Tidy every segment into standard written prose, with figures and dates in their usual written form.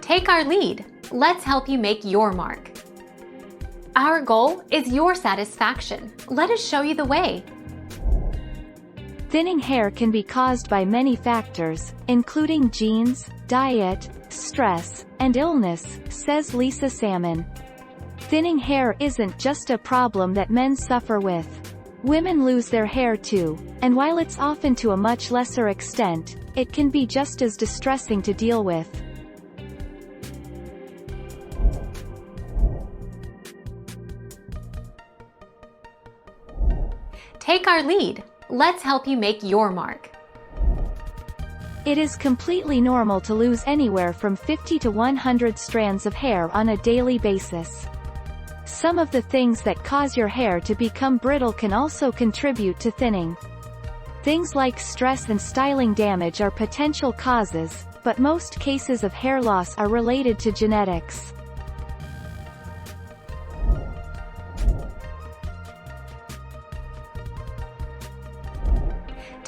Take our lead. Let's help you make your mark. Our goal is your satisfaction. Let us show you the way. Thinning hair can be caused by many factors, including genes, diet, stress, and illness, says Lisa Salmon. Thinning hair isn't just a problem that men suffer with. Women lose their hair too, and while it's often to a much lesser extent, it can be just as distressing to deal with. Take our lead. Let's help you make your mark. It is completely normal to lose anywhere from 50 to 100 strands of hair on a daily basis. Some of the things that cause your hair to become brittle can also contribute to thinning. Things like stress and styling damage are potential causes, but most cases of hair loss are related to genetics.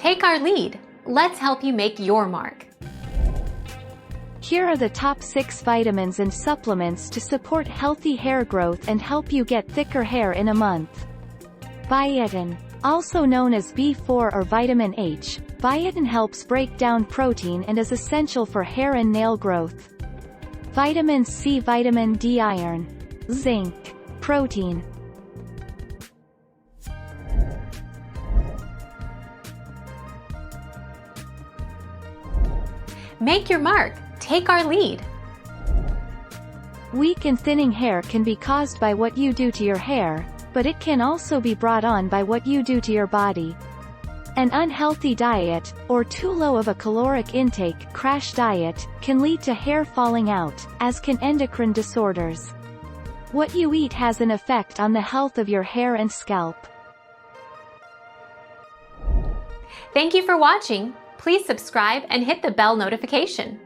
Take our lead. Let's help you make your mark. Here are the top 6 vitamins and supplements to support healthy hair growth and help you get thicker hair in a month. Biotin. Also known as B4 or vitamin H, biotin helps break down protein and is essential for hair and nail growth. Vitamin C, vitamin D, iron, zinc, protein. Make your mark. Take our lead. Weak and thinning hair can be caused by what you do to your hair, but it can also be brought on by what you do to your body. An unhealthy diet, or too low of a caloric intake crash diet, can lead to hair falling out, as can endocrine disorders. What you eat has an effect on the health of your hair and scalp. Thank you for watching. Please subscribe and hit the bell notification.